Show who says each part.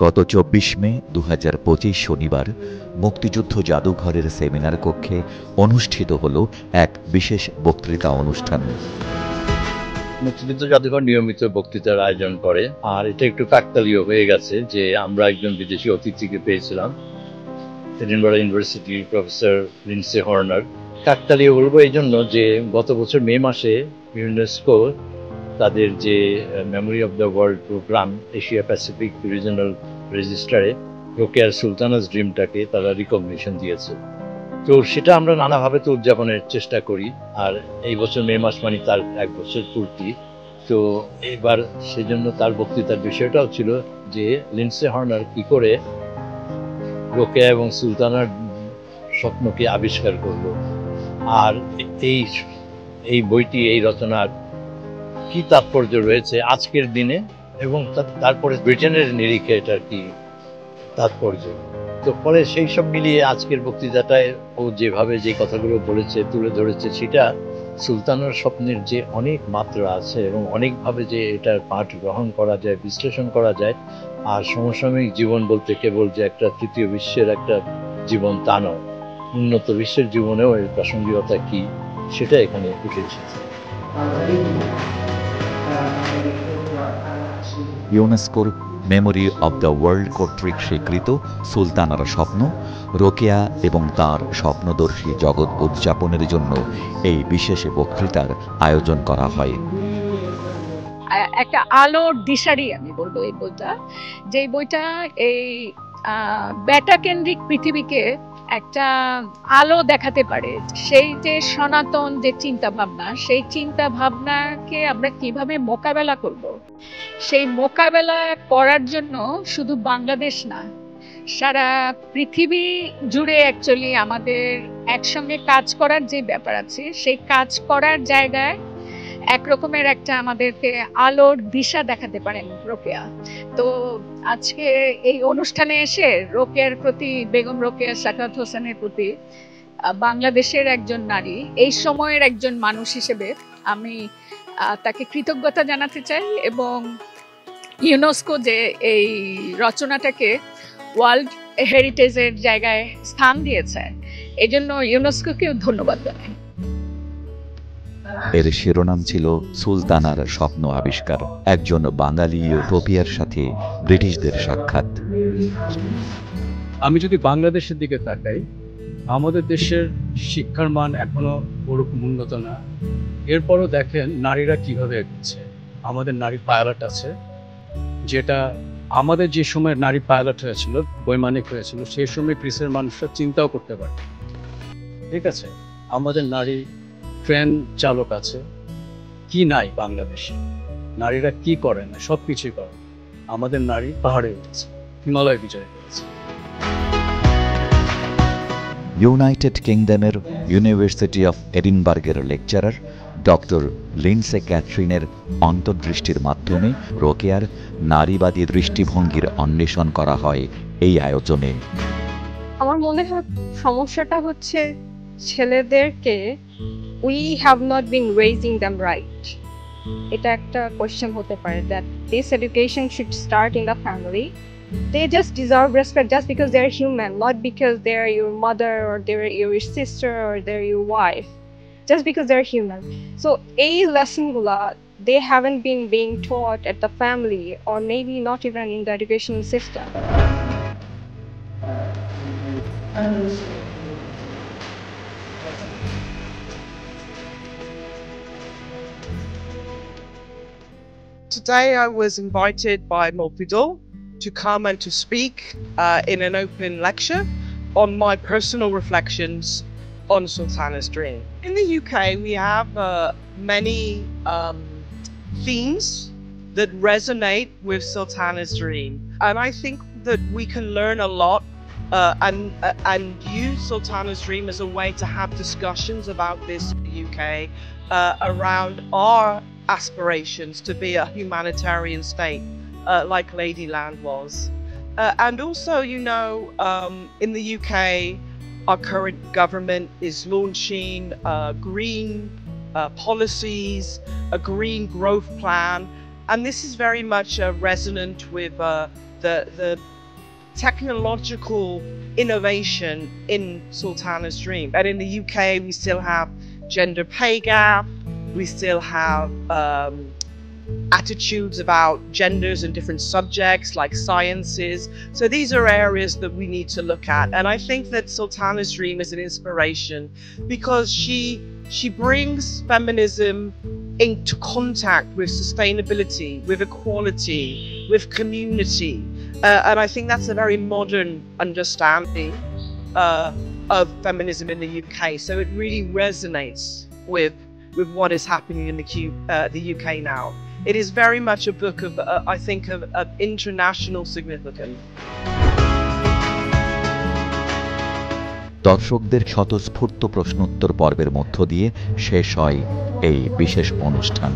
Speaker 1: গত ২৪ মে ২০২৫ শনিবার মুক্তিযুদ্ধ জাদুঘরের সেমিনার কক্ষে অনুষ্ঠিত হল এক বিশেষ বক্তৃতা অনুষ্ঠান।
Speaker 2: মুক্তিযুদ্ধ জাদুঘর নিয়মিত বক্তৃতার আয়োজন করে, আর এটা একটু কাকতালীয় হয়ে গেছে যে আমরা একজন বিদেশি অতিথিকে পেয়েছিলাম, এডিনবরা ইউনিভার্সিটির প্রফেসর লিন্ডসে হর্নার। কাকতালীয় বলবো এই জন্য যে গত বছর মে মাসে ইউনেস্কো তাদের যে memory of the world programme Asia Pacific regional রেজিস্টারে রোকেয়ার সুলতানাস ড্রিমটাকে তারা রিকগনিশন দিয়েছে। তো সেটা আমরা নানাভাবে তো উদযাপনের চেষ্টা করি, আর এই বছর মে মাস মানে তার 1 বছর পূর্তি। তো এবার সেজন্য তার বক্তৃতার বিষয়টাও ছিল যে লিন্ডসে হর্নার কি করে রোকেয়া এবং সুলতানার স্বপ্নকে আবিষ্কার করলো, আর এই বইটি, এই রচনার কি তাৎপর্য রয়েছে আজকের দিনে, এবং তারপরে ব্রিটেনের নিরিখে এটার কি তাৎপর্য। তো পরে সেই সব মিলিয়ে আজকের বক্তৃতাটায় ও যেভাবে যে কথাগুলো বলেছে, তুলে ধরেছে, সেটা সুলতানার স্বপ্নের যে অনেক মাত্রা আছে এবং অনেকভাবে যে এটার পাঠ গ্রহণ করা যায়, বিশ্লেষণ করা যায়। আর সমসাময়িক জীবন বলতে কেবল যে একটা তৃতীয় বিশ্বের একটা জীবন তা নয়, উন্নত বিশ্বের জীবনেও এর প্রাসঙ্গিকতা কি সেটা এখানে উঠে এসেছে।
Speaker 1: ইউনেস্কোর মেমোরি অব দ্য ওয়ার্ল্ড কর্তৃক স্বীকৃত সুলতানার স্বপ্ন, রোকেয়া এবং তার স্বপ্নদর্শী জগৎ উদযাপনের জন্য এই বিশেষ বক্তৃতার আয়োজন করা হয়।
Speaker 3: একটা আলোর দিশারি আমি বলবো এই বইটা, যে বইটা এই বেটা কেন্দ্রিক পৃথিবীকে একটা আলো দেখাতে পারে। সেই যে সনাতন যে চিন্তা ভাবনা, সেই চিন্তা ভাবনাকে আমরা কিভাবে মোকাবেলা করব, সেই মোকাবেলা করার জন্য শুধু বাংলাদেশ না, সারা পৃথিবী জুড়ে অ্যাকচুয়ালি আমাদের একসঙ্গে কাজ করার যে ব্যাপার আছে, সেই কাজ করার জায়গায় একরকমের একটা আমাদেরকে আলোর দিশা দেখাতে পারেন রোকেয়া। তো আজকে এই অনুষ্ঠানে এসে রোকেয়ার প্রতি, বেগম রোকেয়া সাখাওয়াত হোসেনের প্রতি বাংলাদেশের একজন নারী, এই সময়ের একজন মানুষ হিসেবে আমি তাকে কৃতজ্ঞতা জানাতে চাই, এবং ইউনেস্কো যে এই রচনাটাকে ওয়ার্ল্ড হেরিটেজের জায়গায় স্থান দিয়েছে, এই জন্য ইউনেস্কোকেও ধন্যবাদ জানাই।
Speaker 1: এর শিরোনাম ছিল সুলতানার স্বপ্ন আবিষ্কার, একজন বাঙালি ইউরোপিয়ার সাথে ব্রিটিশদের সাক্ষাৎ।
Speaker 4: আমি যদি বাংলাদেশের দিকে তাকাই, আমাদের দেশের শিক্ষার মান এখনো ওরকম উন্নত না। এরপরও দেখেন নারীরা কিভাবে এগোচ্ছে। আমাদের নারী পাইলট আছে, যেটা আমাদের যে সময় নারী পাইলট হয়েছিল, বৈমানিক হয়েছিল, সেই সময় গ্রিসের মানুষরা চিন্তাও করতে পারে। ঠিক আছে, আমাদের নারী ট্রেন চালক আছে। কি নাই বাংলাদেশে? নারীরা কি করে না? সব কিছুই করে। আমাদের নারী পাহাড়ে উঠেছে, হিমালয় বিজয় করেছে।
Speaker 1: ইউনাইটেড কিংডমের ইউনিভার্সিটি অফ এডিনবার্গের লেকচারার ডক্টর লিন্ডসে ক্যাথরিনের অন্তর্দৃষ্টির মাধ্যমে রোকেয়ার নারীবাদী দৃষ্টিভঙ্গির অন্বেষণ করা হয় এই আয়োজনে।
Speaker 5: আমার মনে হয় সমস্যাটা হচ্ছে ছেলেদেরকে we have not been raising them right. এটা একটা কোয়েশ্চেন হতে পারে, that this education should start in the family. They just deserve respect just because they're human, not because they're your mother or they're your sister or they're your wife, just because they're human. So a lesson gula they haven't been being taught at the family, or maybe not even in the education system.
Speaker 6: Today I was invited by Molpidol to come and to speak in an open lecture on my personal reflections on Sultana's Dream. In the UK we have many themes that resonate with Sultana's Dream, and I think that we can learn a lot and use Sultana's Dream as a way to have discussions about this in the UK around our aspirations to be a humanitarian state like Ladyland was. And also, you know, in the UK, our current government is launching green policies, a green growth plan, And this is very much resonant with the technological innovation in Sultana's Dream. And in the UK, we still have gender pay gap, we still have attitudes about genders and different subjects like sciences. So these are areas that we need to look at. And I think that Sultana's Dream is an inspiration because she brings feminism into contact with sustainability, with equality, with community. And I think that's a very modern understanding of feminism in the UK. So it really resonates with what is happening in the UK now. It is very much a book of, I think, of international significance.
Speaker 1: দর্শকদের স্বতঃস্ফূর্ত প্রশ্নোত্তর পর্বের মধ্য দিয়ে শেষ হয় এই বিশেষ অনুষ্ঠান।